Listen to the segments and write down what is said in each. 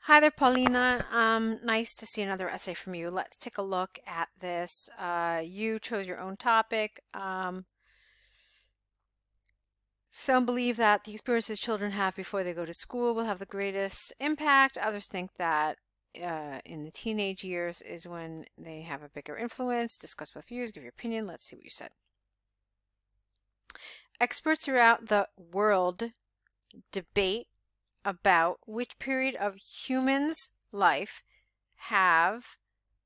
Hi there, Paulina. Nice to see another essay from you. Let's take a look at this. You chose your own topic. Some believe that the experiences children have before they go to school will have the greatest impact. Others think that in the teenage years is when they have a bigger influence. Discuss both views, give your opinion. Let's see what you said. Experts throughout the world debate about which period of humans' life have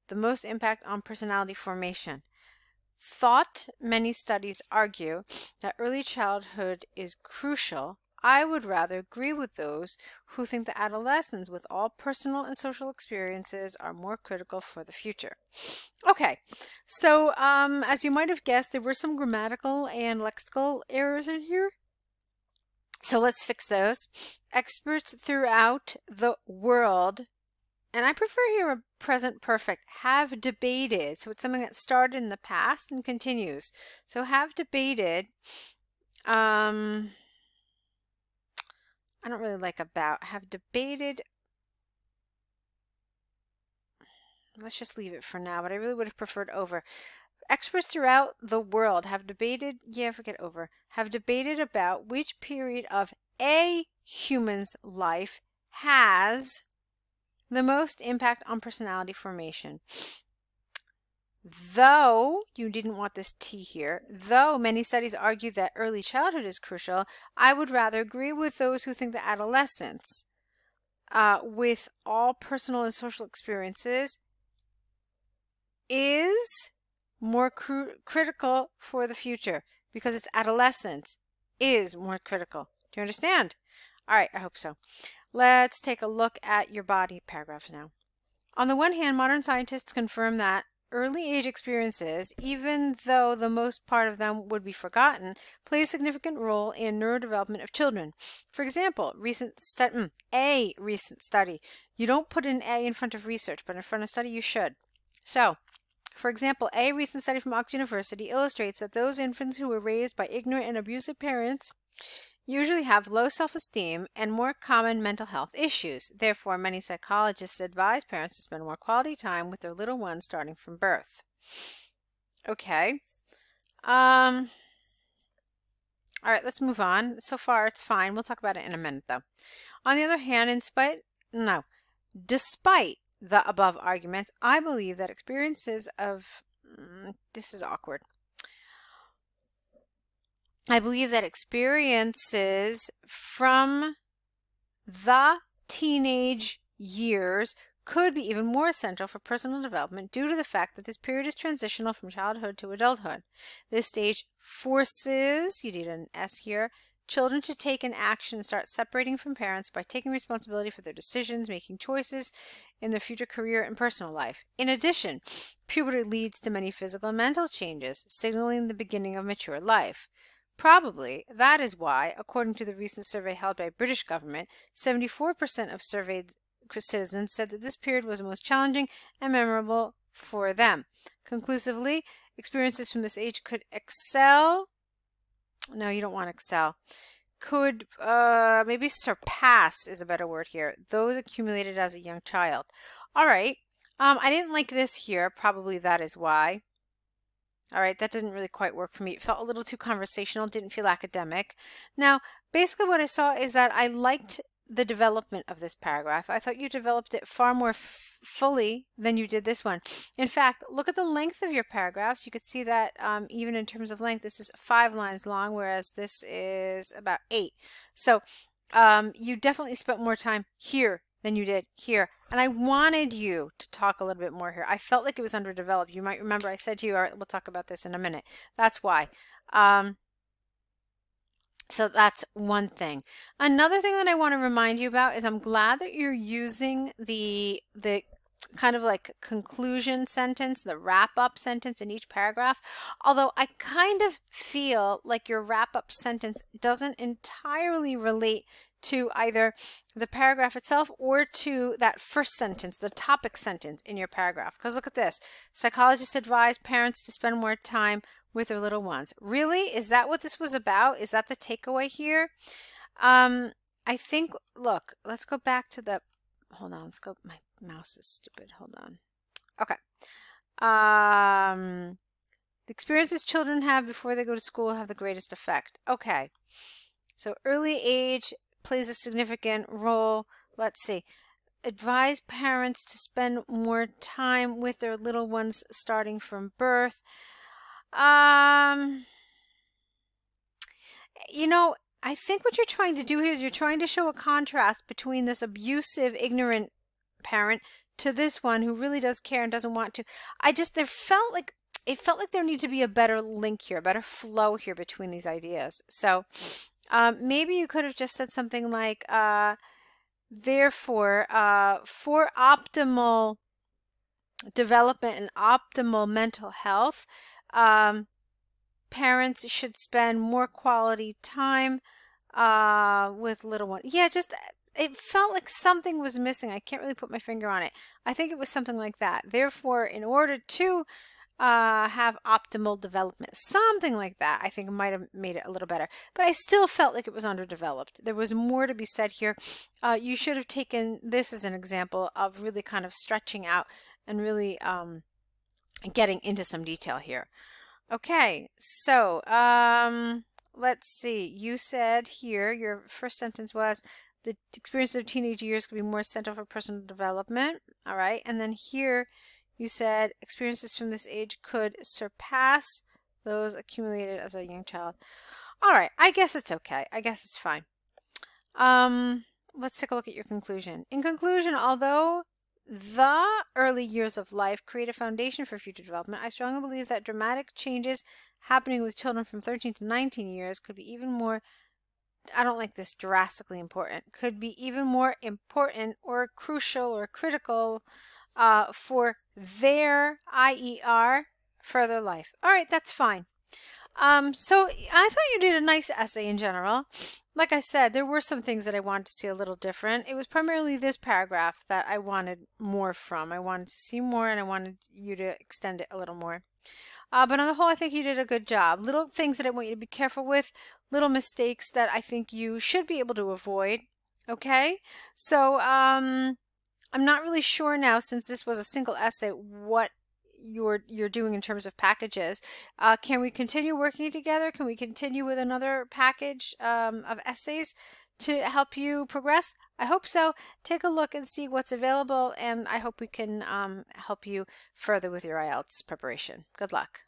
the most impact on personality formation. Many studies argue that early childhood is crucial. I would rather agree with those who think that adolescents with all personal and social experiences are more critical for the future. Okay, so as you might have guessed, there were some grammatical and lexical errors in here. So let's fix those. Experts throughout the world, and I prefer here a present perfect, have debated. So it's something that started in the past and continues. So have debated. I don't really like about. Have debated. Let's just leave it for now, but I really would have preferred over. Experts throughout the world have debated, forget over, have debated about which period of a human's life has the most impact on personality formation. Though, you didn't want this T here, though many studies argue that early childhood is crucial, I would rather agree with those who think that adolescence, with all personal and social experiences, is more critical for the future, because its adolescence is more critical. Do you understand? All right, I hope so. Let's take a look at your body paragraphs now. On the one hand, modern scientists confirm that early age experiences, even though the most part of them would be forgotten, play a significant role in neurodevelopment of children. For example, a recent study. You don't put an A in front of research, but in front of study you should. So, for example, a recent study from Oxford University illustrates that those infants who were raised by ignorant and abusive parents usually have low self-esteem and more common mental health issues. Therefore, many psychologists advise parents to spend more quality time with their little ones starting from birth. Okay. All right, let's move on. So far, it's fine. We'll talk about it in a minute, though. On the other hand, despite the above arguments, I believe that experiences of, this is awkward. I believe that experiences from the teenage years could be even more essential for personal development due to the fact that this period is transitional from childhood to adulthood. This stage forces, you need an S here, children to take an action and start separating from parents by taking responsibility for their decisions, making choices in their future career and personal life. In addition, puberty leads to many physical and mental changes, signaling the beginning of mature life. Probably that is why, according to the recent survey held by British government, 74% of surveyed citizens said that this period was the most challenging and memorable for them. Conclusively, experiences from this age could excel. No, you don't want excel. Could maybe surpass is a better word here. Those accumulated as a young child. All right. I didn't like this here. Probably that is why. All right, that didn't really quite work for me. It felt a little too conversational, didn't feel academic. Now, basically what I saw is that I liked the development of this paragraph. I thought you developed it far more fully than you did this one. In fact, look at the length of your paragraphs. You could see that even in terms of length, this is 5 lines long, whereas this is about 8. So you definitely spent more time here than you did here. And I wanted you to talk a little bit more here. I felt like it was underdeveloped. You might remember I said to you, all right, we'll talk about this in a minute. That's why. So that's one thing. Another thing that I want to remind you about is I'm glad that you're using the kind of like conclusion sentence, the wrap-up sentence in each paragraph, although I kind of feel like your wrap-up sentence doesn't entirely relate to either the paragraph itself or to that first sentence, the topic sentence in your paragraph. Because look at this. Psychologists advise parents to spend more time with their little ones. Really? Is that what this was about? Is that the takeaway here? I think, look, let's go back to the hold on, let's go. My mouse is stupid. Hold on. Okay. The experiences children have before they go to school have the greatest effect. Okay. So early age plays a significant role. Let's see. Advise parents to spend more time with their little ones starting from birth. You know, I think what you're trying to do here is you're trying to show a contrast between this abusive, ignorant parent to this one who really does care and doesn't want to. It felt like there needed to be a better link here, a better flow here between these ideas. So maybe you could have just said something like, therefore, for optimal development and optimal mental health, parents should spend more quality time with little ones. Yeah, just it felt like something was missing. I can't really put my finger on it. I think it was something like that. Therefore, in order to have optimal development, something like that, I think might have made it a little better. But I still felt like it was underdeveloped. There was more to be said here. You should have taken this as an example of really kind of stretching out and really getting into some detail here. Okay, so let's see. You said here, your first sentence was, the experience of teenage years could be more essential for personal development. All right, and then here you said experiences from this age could surpass those accumulated as a young child. All right, I guess it's okay. I guess it's fine. Let's take a look at your conclusion. In conclusion, although the early years of life create a foundation for future development, I strongly believe that dramatic changes happening with children from 13 to 19 years could be even more, I don't like this, drastically important, could be even more important or crucial or critical for their IER further life. All right, that's fine. So I thought you did a nice essay in general. Like I said, there were some things that I wanted to see a little different. It was primarily this paragraph that I wanted more from. I wanted to see more and I wanted you to extend it a little more. But on the whole, I think you did a good job. Little things that I want you to be careful with, little mistakes that I think you should be able to avoid. Okay? So I'm not really sure now, since this was a single essay, what you're doing in terms of packages. Can we continue working together? Can we continue with another package of essays to help you progress? I hope so. Take a look and see what's available, and I hope we can help you further with your IELTS preparation. Good luck.